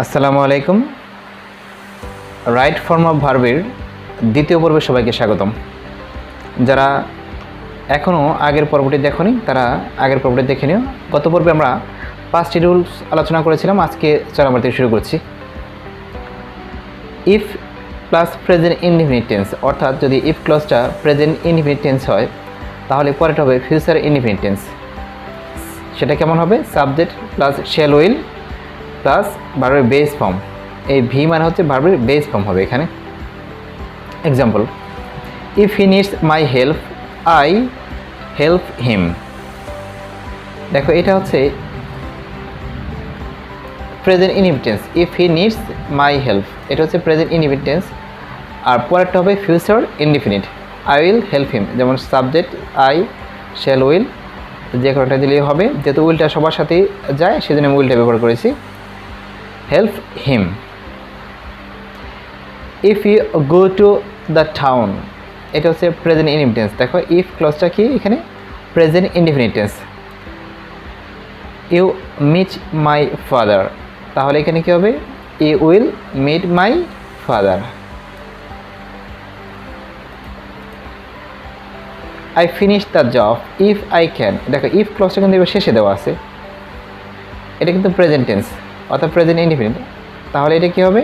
আসসালামু আলাইকুম। Right form of ভার্বের দ্বিতীয় পর্বে সবাইকে স্বাগতম। যারা এখনও আগের পর্বটি দেখোনি তারা আগের পর্বটি দেখে নিও। গত পর্বে আমরা 5টি রুলস আলোচনা করেছিলাম, আজকে 4 নম্বর থেকে শুরু করছি। If plus present indefinite tense, অর্থাৎ যদি ইফ ক্লজটা প্রেজেন্ট ইনডিফিনিট টেন্স হয় তাহলে পরেটা হবে ফিউচার ইনডিফিনিট টেন্স। সেটা কেমন হবে? Subject plus shall will plus ভার্বের বেস ফর্ম। এই ভি মানে হচ্ছে ভার্বের বেস ফর্ম হবে এখানে। Example, if he needs my help I help him. দেখো এটা হচ্ছে present indefinite tense. If he needs my help, এটা হচ্ছে প্রেজেন্ট ইনডিফিনিট টেন্স। আর পরেরটা হবে future indefinite, I will help him. যেমন সাবজেক্ট আই, শ্যাল উইল, যে কোনোটা দিলেই হবে। যেহেতু উইলটা সবার সাথেই যায় সেজন্য আমি উইলটা ব্যবহার করেছি। Help him. If you go to the town, এটা হচ্ছে প্রেজেন্ট ইনডিফিনিট টেন্স। দেখো ইফ ক্লজটা কি এখানে? Present indefinite tense. You meet my father, তাহলে এখানে কি হবে? You will meet my father. I finish the job if I can. দেখো ইফ ক্লজটা কিন্তু এবার শেষে দেওয়া আছে, এটা কিন্তু প্রেজেন্ট টেন্স অর্থাৎ প্রেজেন্ট ইনডিফিনিট। তাহলে এটা কি হবে?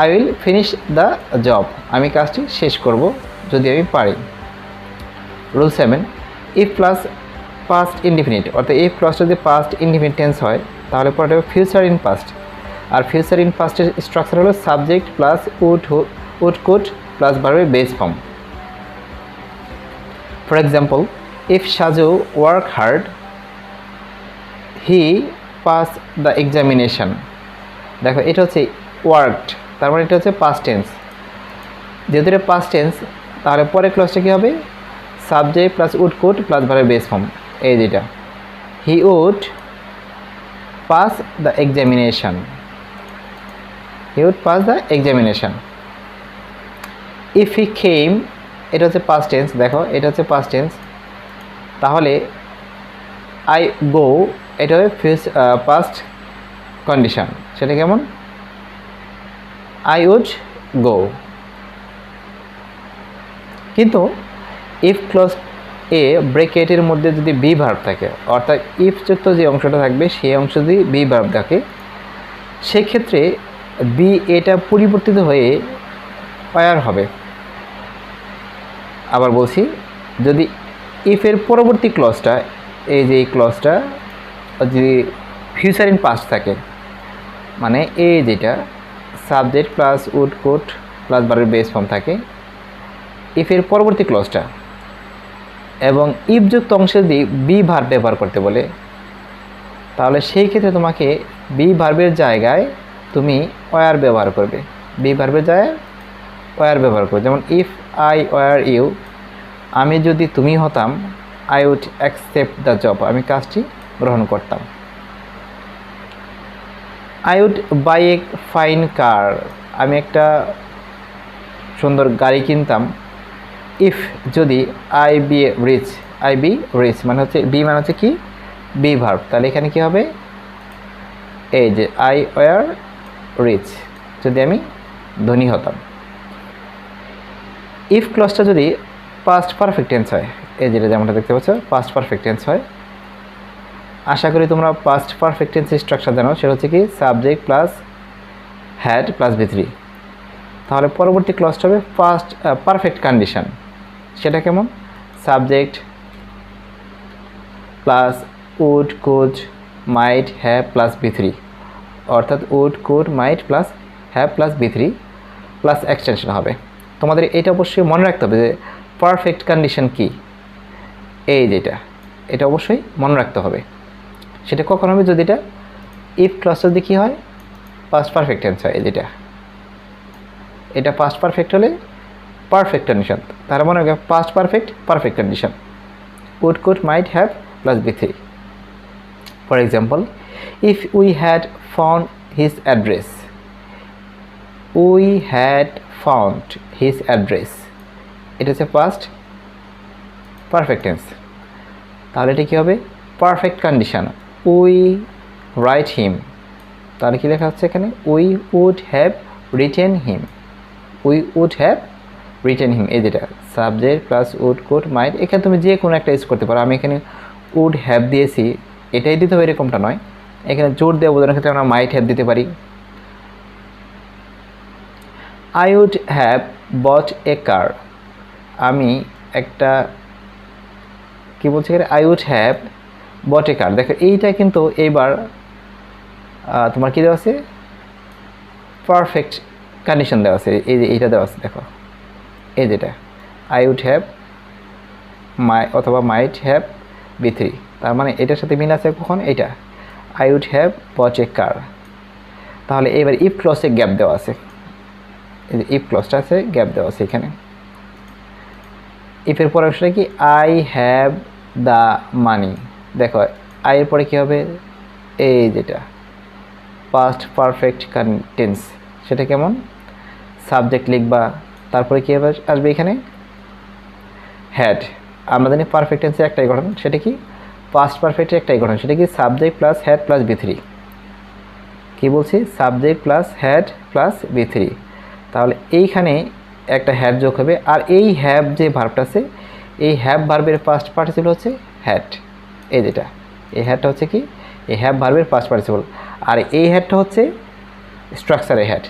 I will finish the job, আমি কাজটি শেষ করব যদি আমি পারি। Rule 7, if plus past indefinite, অর্থাৎ ইফ ক্লজটা যদি পাস্ট ইনডিফিনিট টেন্স হয় তাহলে পরে ফিউচার ইন পাস্ট। আর ফিউচার ইন পাস্টের স্ট্রাকচার হলো subject plus would could plus ভার্বের base form. For example, if Saju work hard he pass the examination. দেখো এটা হচ্ছে ওয়ার্কড, তার মানে এটা হচ্ছে পাস্ট টেন্স। যেহেতু এটা পাস্ট টেন্স তাহলে পরে ক্লজটা কী হবে? Subject plus would could plus ভার্বের বেস ফর্ম। এই যেটা he would pass the examination, he would pass the examination. If he came, এটা হচ্ছে পাস্ট টেন্স। দেখো এটা হচ্ছে পাস্ট টেন্স, তাহলে আই গো, এটা হবে পাস্ট কন্ডিশন। সেটা কেমন? I would go. কিন্তু ইফ ক্লজ এ ব্রেকেটের মধ্যে যদি বি ভার্ব থাকে, অর্থাৎ ইফ যুক্ত যে অংশটা থাকবে সেই অংশ যদি বি ভার্ব থাকে, সেক্ষেত্রে বি এটা পরিবর্তিত হয়ে ওয়ার হবে। আবার বলছি, যদি ইফের পরবর্তী ক্লজটা, এই যে এই ক্লজটা যদি ফিউচার ইন পাস্ট থাকে, মানে এই যেটা subject plus would could plus ভার্বের বেস ফর্ম থাকে, ইফের পরবর্তী ক্লজটা এবং ইফযুক্ত অংশে যদি বি ভার্ব ব্যবহার করতে বলে, তাহলে সেই ক্ষেত্রে তোমাকে বি ভার্বের জায়গায় তুমি ওয়ার ব্যবহার করবে। বি ভার্বের জায়গায় ওয়ার ব্যবহার করবে। যেমন ইফ আই ওয়ার ইউ, আমি যদি তুমি হতাম, I would accept the job, আমি কাজটি গ্রহণ করতাম। I would buy a fine car, আমি একটা সুন্দর গাড়ি কিনতাম। ইফ যদি I be rich, I be rich মানে হচ্ছে বি মানে হচ্ছে কি? Be verb. তাহলে এখানে কি হবে? এই যে আই ওয়ার রিচ, যদি আমি ধনী হতাম। ইফ ক্লজটা যদি পাস্ট পারফেক্ট টেন্স হয়, এই যেটা যেমনটা দেখতে পাচ্ছ পাস্ট পারফেক্ট টেন্স হয়, আশা করি তোমরা পাস্ট পারফেক্ট টেন্সের স্ট্রাকচার জানো। সেটা হচ্ছে কি? সাবজেক্ট প্লাস হ্যাড প্লাস ভি3। তাহলে পরবর্তী ক্লজটা হবে পাস্ট পারফেক্ট কন্ডিশন। সেটা কেমন? Subject plus would could might have plus ভি3, অর্থাৎ would could might plus have plus ভি3 প্লাস এক্সটেনশন হবে। তোমাদের এটা অবশ্যই মনে রাখতে হবে যে পারফেক্ট কন্ডিশন কি, এই যেটা, এটা অবশ্যই মনে রাখতে হবে। সেটা কখন হবে? যদি এটা ইফ ক্লজটা যদি কী হয়? পাস্ট পারফেক্ট টেন্স হয়। যেটা এটা পাস্ট পারফেক্ট হলে পারফেক্ট কন্ডিশন, তার মনে রাখবে past perfect perfect condition. Would could might have plus ভি3। For example, if we had found his address, we had found his address, এটা হচ্ছে পাস্ট পারফেক্ট টেন্স। তাহলে এটা কী হবে? Perfect condition, we write him, তাহলে কি লেখা হচ্ছে এখানে we would have written him, we would have written him. এই যেটা সাবজেক্ট প্লাস উড কুড মাইট, এখানে তুমি যে কোনো একটা ইউজ করতে পারো। আমি এখানে উড হ্যাভ দিয়েছি, এটাই দিতে হবে এরকমটা নয়। এখানে জোর দেওয়া বোঝানোর ক্ষেত্রে আমরা মাইট হ্যাভ দিতে পারি। আই উড হ্যাভ বট এ কার, আমি একটা কি বলছি এখানে আই উড হ্যাভ বট এ কার। দেখো এইটা কিন্তু এইবার তোমার কী দেওয়া আছে, পারফেক্ট কন্ডিশন দেওয়া আছে। এই যে এইটা দেওয়া আছে, দেখো এই যেটা আই উড হ্যাভ অথবা মাইট হ্যাভ B3, তার মানে এটার সাথে মিল আছে কখন, এটা আই উড হ্যাভ বট এ কার। তাহলে এবার ইফ ক্লসে গ্যাপ দেওয়া আছে, এই যে ইফ ক্লসটা আছে গ্যাপ দেওয়া আছে এখানে। ইফের পরে অংশটা কি আই হ্যাভ দ্য মানি, দেখো আই এর পরে কী হবে, এই যেটা পাস্ট পারফেক্ট টেন্স, সেটা কেমন সাবজেক্ট লিখবা, তারপরে কী হবে আসবে এখানে হ্যাড। আমরা জানি পারফেক্ট টেন্সের একটাই গঠন, সেটা কি পাস্ট পারফেক্টের একটাই গঠন, সেটা কি subject plus had plus B3। কী বলছি, subject plus had plus B3। তাহলে এইখানে একটা হ্যাড যোগ হবে, আর এই হ্যাভ যে ভার্বটা আছে, এই হ্যাভ ভার্বের পাস্ট পার্টিসিপল হচ্ছে হ্যাড। এই যেটা এই হ্যাডটা হচ্ছে কি, এই হ্যাভ ভার্বের পাস্ট পার্টিসিপল, আর এই হ্যাডটা হচ্ছে স্ট্রাকচারের হ্যাড।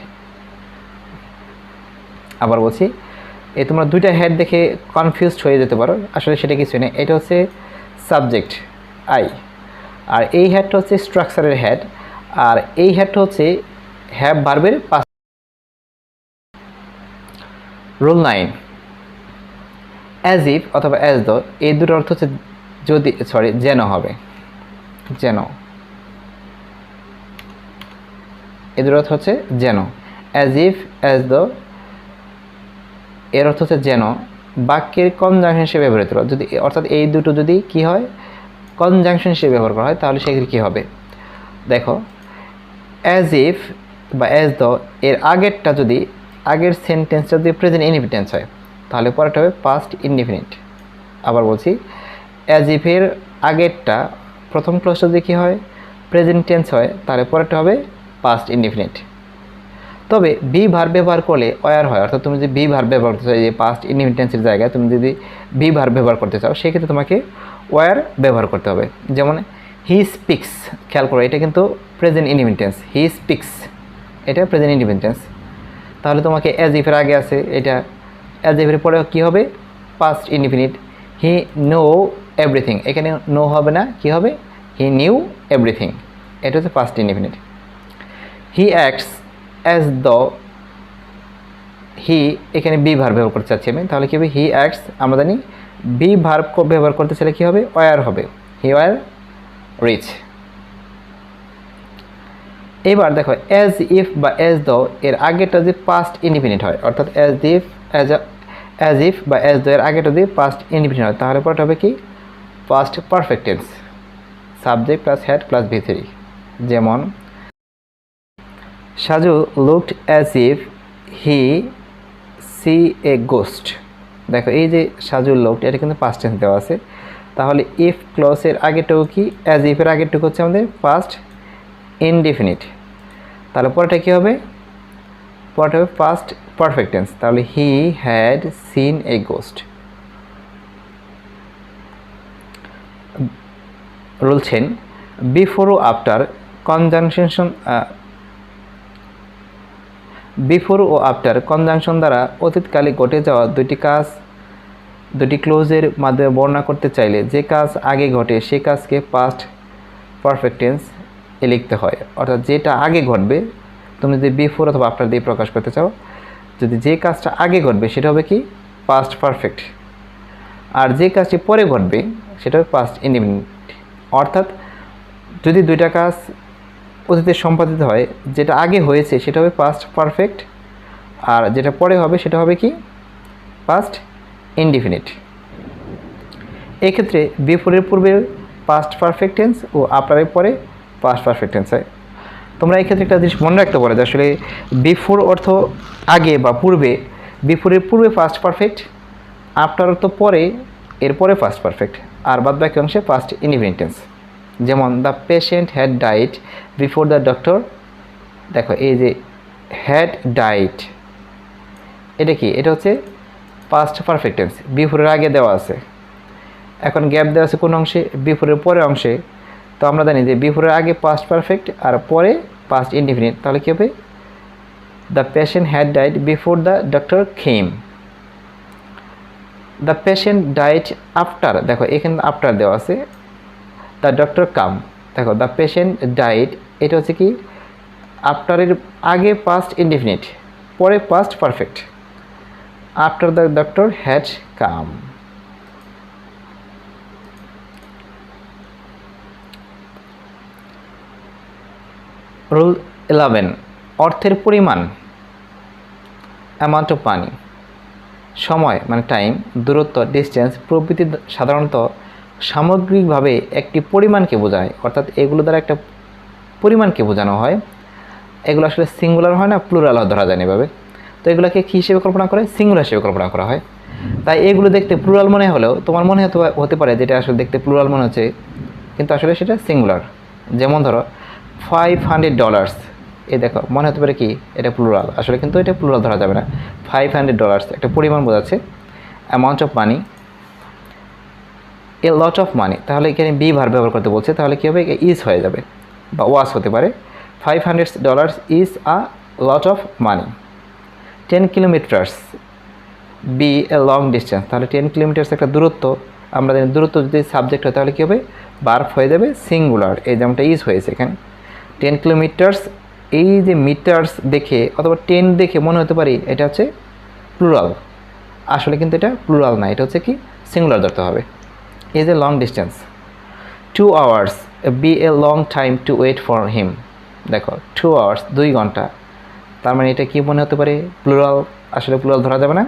আবার বলছি, এই তোমরা দুইটা হ্যাড দেখে কনফিউজড হয়ে যেতে পারো, আসলে সেটা কিছুই নেই। এটা হচ্ছে সাবজেক্ট আই, আর এই হ্যাডটা হচ্ছে স্ট্রাকচারের হ্যাড, আর এই হ্যাডটা হচ্ছে হ্যাভ ভার্বের পাস্ট। রুল 9, অ্যাজ ইফ অথবা অ্যাজ দ, এই দুটোর অর্থ হচ্ছে যদি যেন হবে, যেন, এই দুটোর অর্থ হচ্ছে যেন। অ্যাজ ইফ অ্যাজ দ এর অর্থ হচ্ছে যেন বাক্যের কনজাংশন হিসেবে ব্যবহৃত হয়। যদি অর্থাৎ এই দুটো যদি কি হয়, কনজাংশন হিসেবে ব্যবহার করা হয়, তাহলে সেক্ষেত্রে কী হবে, দেখো অ্যাজ ইফ বা অ্যাজ দ এর আগেরটা যদি, আগের সেন্টেন্সটা যদি প্রেজেন্ট ইনডিফিনিট হয়, তাহলে পরেরটা হবে পাস্ট ইনডিফিনিট। আবার বলছি, অ্যাজ ইফের আগেরটা প্রথম ক্লজটা যদি কী হয়, প্রেজেন্ট টেন্স হয়, তাহলে পরেরটা হবে পাস্ট ইনডিফিনিট। তবে বি ভার্ব ব্যবহার করলে ওয়ার হয়, অর্থাৎ তুমি যদি বি ভার্ব ব্যবহার করতে চাও, যে পাস্ট ইনডিফিনিট টেন্সের জায়গায় তুমি যদি বি ভার্ব ব্যবহার করতে চাও, সেক্ষেত্রে তোমাকে ওয়ার ব্যবহার করতে হবে। যেমন হি স্পিক্স, খেয়াল করো এটা কিন্তু present indefinite tense, he speaks এটা প্রেজেন্ট ইনডিফিনিট টেন্স। তাহলে তোমাকে অ্যাজ ইফের আগে আছে, এটা অ্যাজ ইফের পরে কী হবে, past indefinite. He know everything, এখানে নো হবে না, কি হবে হি নিউ এভরিথিং, এটা হচ্ছে past indefinite. He acts as the, he এখানে বি ভার্ব ব্যবহার করতে চাচ্ছি আমি, তাহলে কী হবে হি অ্যাক্টস, আমরা জানি বি ভার্ব ব্যবহার করতে চাইলে কী হবে, ওয়ার হবে, হি ওয়ার রিচ। এবার দেখো অ্যাজ ইফ বা অ্যাজ দ এর আগেটা যদি পাস্ট ইনডিফিনিট হয়, অর্থাৎ অ্যাজ ইফ বা অ্যাজ দ এর আগেটা যদি পাস্ট ইনডিফিনিট হয়, তাহলে পরে হবে কি past perfect tense, subject plus had plus B3। যেমন Saju looked as if he she A ghost, দেখো এই যে সাজু লুকড, এটা কিন্তু পাস্ট টেন্স দেওয়া আছে। তাহলে ইফ ক্লজের আগেরটুকু কি, অ্যাজ ইফের আগেরটুকু হচ্ছে আমাদের পাস্ট ইনডিফিনিট, তাহলে পরেটা কী হবে, পরেটা হবে পাস্ট পারফেক্ট টেন্স। তাহলে he had seen a ghost. Rule 10, before ও আফটার কনজাংশন, বিফোর ও আফটার কনজাংশন দ্বারা অতীতকালে ঘটে যাওয়া দুটি ক্লোজের মাধ্যমে বর্ণনা করতে চাইলে যে কাজ আগে ঘটে সে কাজকে পাস্ট পারফেক্ট টেন্স এ লিখতে হয়। অর্থাৎ যেটা আগে ঘটবে, তুমি যদি বিফোর অথবা আফটার দিয়ে প্রকাশ করতে চাও, যদি যে কাজটা আগে ঘটবে সেটা হবে কি পাস্ট পারফেক্ট, আর যে কাজটি পরে ঘটবে সেটা হবে পাস্ট ইনডিফিনিট। অর্থাৎ যদি দুইটা কাজ অতীতে সম্পাদিত হয়, যেটা আগে হয়েছে সেটা হবে পাস্ট পারফেক্ট, আর যেটা পরে হবে সেটা হবে কি পাস্ট ইনডিফিনিট। এক্ষেত্রে বিফোরের পূর্বে পাস্ট পারফেক্ট টেন্স ও আফটারের পরে পাস্ট পারফেক্ট টেন্স হয়। তোমরা এই ক্ষেত্রে একটা জিনিস মনে রাখতে পারো যে আসলে বিফোর অর্থ আগে বা পূর্বে, বিফোরের পূর্বে পাস্ট পারফেক্ট, আফটার অর্থ পরে, এরপরে পাস্ট পারফেক্ট, আর বাদ বাকি অংশে পাস্ট ইনডিফিনিট টেন্স। যেমন the patient had died before the doctor দেখো এই যে হ্যাড ডাইড, এটা কি? এটা হচ্ছে পাস্ট পারফেক্ট টেন্স, বিফোরের আগে দেওয়া আছে। এখন গ্যাপ দেওয়া আছে কোন অংশে? বিফোরের পরের অংশে। তো আমরা জানি যে বিফোরের আগে পাস্ট পারফেক্ট আর পরে পাস্ট ইনডিফিনিট, তাহলে কী হবে? The patient had died before the doctor came. The patient died after, দেখো এখানে আফটার দেওয়া আছে, দ্য ডক্টর কাম। দেখো দ্য পেশেন্ট ডাইড, এটা হচ্ছে কি আফটারের আগে পাস্ট ইনডিফিনিট, পরে past perfect. After the doctor had come. Rule 11, অর্থের পরিমাণ, অ্যামাউন্ট অফ মানি। সময় মানে টাইম, দূরত্ব ডিস্টেন্স প্রভৃতি সাধারণত সামগ্রিকভাবে একটি পরিমাণকে বোঝায়, অর্থাৎ এগুলো দ্বারা একটা পরিমাণকে বোঝানো হয়। এগুলো আসলে সিঙ্গুলার হয় না, প্লুরাল ধরা যায় এভাবে। তো এগুলোকে কী হিসেবে কল্পনা করে? সিঙ্গুলার হিসেবে কল্পনা করা হয়। তাই এগুলো দেখতে প্লুরাল মনে হলেও তোমার মনে হতে পারে যেটা আসলে দেখতে প্লুরাল মনে হচ্ছে, কিন্তু আসলে সেটা সিঙ্গুলার। যেমন ধরো $500, এই দেখো মনে হতে পারে কি এটা প্লুরাল, আসলে কিন্তু এটা প্লুরাল ধরা যাবে না। $500 একটা পরিমাণ বোঝাচ্ছে। Amount of money, A lot of মানি, তাহলে এখানে বি ভার্ব ব্যবহার করতে বলছে, তাহলে কী হবে? ইজ হয়ে যাবে বা ওয়াজ হতে পারে। $500 is a lot of money. 10 kilometres, be a long distance, তাহলে 10 কিলোমিটার্স একটা দূরত্ব। আমরা জানি দূরত্ব যদি সাবজেক্ট হয় তাহলে কী হবে? ভার্ব হয়ে যাবে সিঙ্গুলার, এই যেমনটা ইজ হয়েছে এখানে। 10 কিলোমিটার্স, এই যে মিটার্স দেখে অথবা 10 দেখে মনে হতে পারি এটা হচ্ছে প্লুরাল, আসলে কিন্তু এটা প্লুরাল না, এটা হচ্ছে কি সিঙ্গুলার ধরতে হবে। Is a long distance. 2 hours, be a long time to wait for him. দেখো 2 আওয়ার্স 2 ঘন্টা, তার মানে এটা কি মনে হতে পারে? প্লুরাল, আসলে প্লুরাল ধরা যাবে না,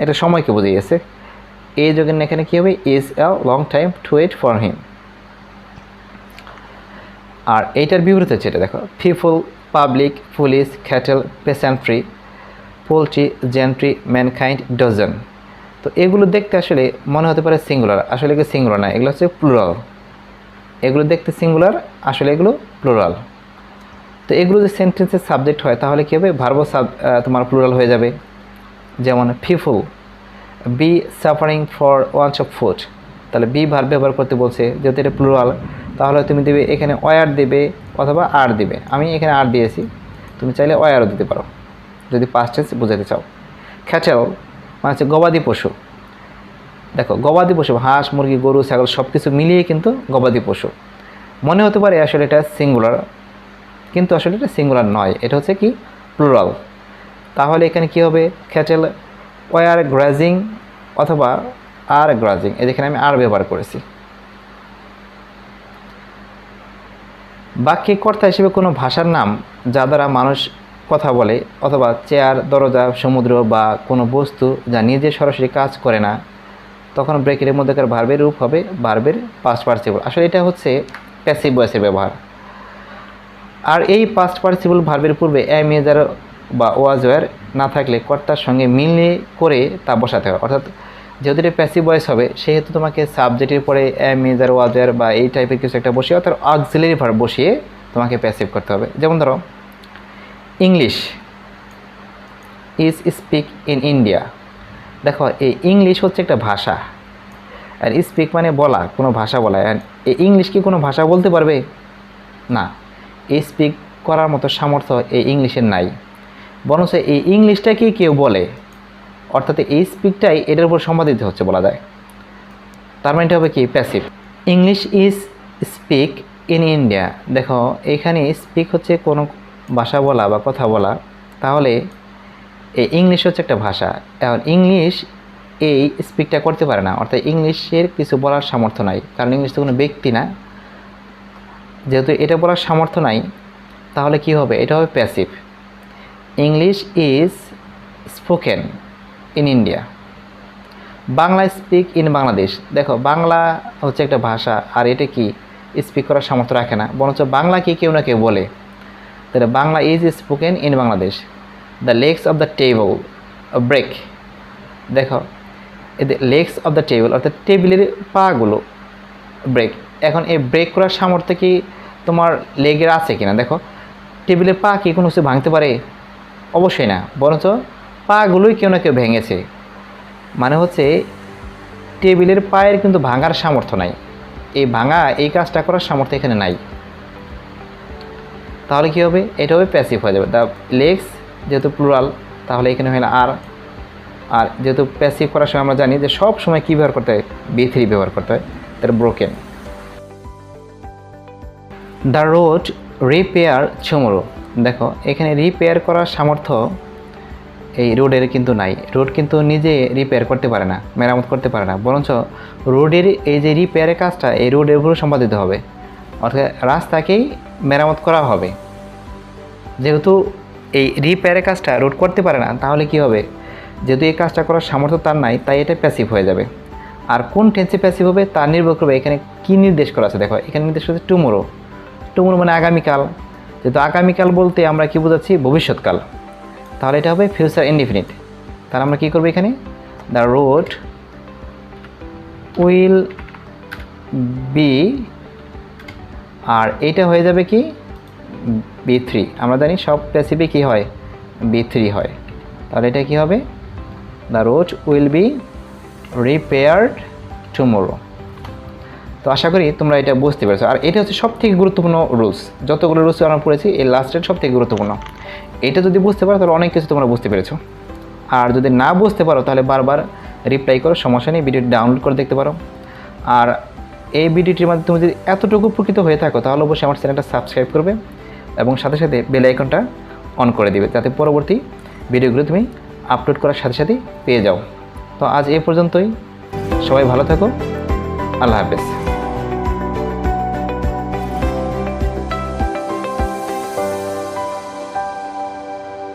এটা সময়কে বুঝিয়েছে। এই যোগের এখানে কী হবে? Is a long time to wait for him. আর এইটার বিপরীত হচ্ছে এটা, দেখো people, public, police, cattle, peasantry, poultry, gentry, mankind, dozen. তো এগুলো দেখতে আসলে মনে হতে পারে সিঙ্গুলার, আসলে এগুলো সিঙ্গুলার না, এগুলো হচ্ছে প্লুরাল। এগুলো দেখতে সিঙ্গুলার, আসলে এগুলো প্লুরাল। তো এগুলো যে সেন্টেন্সের সাবজেক্ট হয় তাহলে কী হবে? ভার্ব তোমার প্লুরাল হয়ে যাবে। যেমন people, be suffering for want of food, তাহলে বি ভার্ব ব্যবহার করতে বলছে, যেহেতু এটা প্লুরাল তাহলে তুমি দেবে এখানে ওয়ার দেবে অথবা আর দিবে। আমি এখানে আর দিয়েছি, তুমি চাইলে ওয়ারও দিতে পারো যদি পাস্ট টেন্স বোঝাতে চাও। ক্যাটেল মানে হচ্ছে গবাদি পশু। দেখো গবাদি পশু, হাঁস, মুরগি, গরু, ছাগল সব কিছু মিলিয়ে কিন্তু গবাদি পশু। মনে হতে পারে আসলে এটা সিঙ্গুলার, কিন্তু আসলে এটা সিঙ্গুলার নয়, এটা হচ্ছে কি প্লুরাল। তাহলে এখানে কি হবে? ক্যাটেল ওয়ার গ্রাজিং অথবা আর গ্রাজিং, এখানে আমি আর ব্যবহার করেছি। বাক্যে কর্তা হিসেবে কোনো ভাষার নাম যা দ্বারা মানুষ কথা বলে, অথবা চেয়ার, দরজা, সমুদ্র বা কোনো বস্তু যা নিজে সরাসরি কাজ করে না, তখন ব্রেকেটের মধ্যেকার ভার্বের রূপ হবে ভার্বের পাস্ট পার্টিসিপল। আসলে এটা হচ্ছে প্যাসিভ ভয়েসের ব্যবহার। আর এই পাস্ট পার্টিসিপল ভার্বের পূর্বে এম এজার বা ওয়াজ ওয়ার না থাকলে কর্তার সঙ্গে মিলে করে তা বসাতে হয়। অর্থাৎ যেহেতু এটা প্যাসিভ ভয়েস হবে সেহেতু তোমাকে সাবজেক্টের পরে এম এজার ওয়াজ ওয়ার বা এই টাইপের কিছু একটা বসিয়ে, অর্থাৎ অক্সিলারি ভার্ব বসিয়ে তোমাকে প্যাসিভ করতে হবে। যেমন ধরো English is speak in India. দেখো এই ইংলিশ হচ্ছে একটা ভাষা, আর স্পিক মানে বলা, কোনো ভাষা বলা। আর এই ইংলিশ কি কোনো ভাষা বলতে পারবে? না, এই স্পিক করার মতো সামর্থ্য এই ইংলিশের নাই, বরং এই ইংলিশটাকেই কেউ বলে, অর্থাৎ এই স্পিকটাই এটার উপর সমাধিত হচ্ছে বলা যায়। তার মানে এটা হবে কি passive. English is speak in India. দেখো এখানে স্পিক হচ্ছে কোনো ভাষা বলা বা কথা বলা, তাহলে এই ইংলিশ হচ্ছে একটা ভাষা। এখন ইংলিশ এই স্পিকটা করতে পারে না, অর্থাৎ ইংলিশের কিছু বলার সামর্থ্য নাই, কারণ ইংলিশ তো কোনো ব্যক্তি না। যেহেতু এটা বলার সামর্থ্য নাই তাহলে কি হবে? এটা হবে passive. English is spoken in India. Bangla speak in Bangladesh. দেখো বাংলা হচ্ছে একটা ভাষা, আর এটা কি স্পিক করার সামর্থ্য রাখে না, বরঞ্চ বাংলা কি কেউ না কেউ বলে। তাহলে Bangla is spoken in Bangladesh. The legs of the table break. দেখো এদের লেগস অফ দ্য টেবল অর্থাৎ টেবিলের পাগুলো ব্রেক। এখন এই ব্রেক করার সামর্থ্য কি তোমার লেগের আছে কিনা? দেখো টেবিলের পা কি কোনো কিছু ভাঙতে পারে? অবশ্যই না, বরঞ্চ পাগুলোই কেউ না কেউ ভেঙেছে। মানে হচ্ছে টেবিলের পায়ের কিন্তু ভাঙার সামর্থ্য নাই, এই কাজটা করার সামর্থ্য এখানে নাই। তাহলে কী হবে? এটা হবে প্যাসিভ হয়ে যাবে। দ্য লেগস যেহেতু প্লুরাল, তাহলে এখানে হলো আর যেহেতু প্যাসিভ করার সময় আমরা জানি যে সব সময় কী ব্যবহার করতে হয়? B3 ব্যবহার করতে হয়, তার broken. The road repair tomorrow. দেখো এখানে রিপেয়ার করার সামর্থ্য এই রোডের কিন্তু নাই। রোড কিন্তু নিজে রিপেয়ার করতে পারে না, মেরামত করতে পারে না, বরঞ্চ রোডের এই যে রিপেয়ারের কাজটা এই রোডের উপরে সম্পাদিত হবে, অর্থাৎ রাস্তাকেই মেরামত করা হবে। যেহেতু এই রিপেয়ারের কাজটা রোড করতে পারে না, তাহলে কি হবে? যেহেতু এই কাজটা করার সামর্থ্য তার নাই, তাই এটা প্যাসিভ হয়ে যাবে। আর কোন টেন্সে প্যাসিভ হবে তার নির্ভর করবে এখানে কী নির্দেশ করা আছে। দেখো এখানে নির্দেশ করা আছে টুমোরো। টুমোরো মানে আগামীকাল। যেহেতু আগামীকাল বলতে আমরা কি বোঝাচ্ছি? ভবিষ্যৎকাল। তাহলে এটা হবে ফিউচার ইনডিফিনিট। তাহলে আমরা কী করবো এখানে? দ্য রোড উইল বি, আর এইটা হয়ে যাবে কি? B3। আমরা জানি সব প্যাসিভে কী হয়? B3 হয়। তাহলে এটা কী হবে? The road will be repaired tomorrow. তো আশা করি তোমরা এটা বুঝতে পেরেছো। আর এটা হচ্ছে সবথেকে গুরুত্বপূর্ণ রুলস। যতগুলো রুলস আমরা পড়েছি, এই লাস্টের সবথেকে গুরুত্বপূর্ণ। এটা যদি বুঝতে পারো তাহলে অনেক কিছু তোমরা বুঝতে পেরেছো। আর যদি না বুঝতে পারো তাহলে বারবার রিপ্লাই করো, সমস্যা নেই, ভিডিওটি ডাউনলোড করে দেখতে পারো। আর এই ভিডিওটির মধ্যে তুমি যদি এতটুকু উপকৃত হয়ে থাকো তাহলে অবশ্যই আমার চ্যানেলটা সাবস্ক্রাইব করবে এবং সাথে সাথে বেল আইকনটা অন করে দিবে, যাতে পরবর্তী ভিডিওগুলো তুমি আপলোড করার সাথে সাথেই পেয়ে যাও। তো আজ এই পর্যন্তই। সবাই ভালো থাকো। আল্লাহ হাফেজ।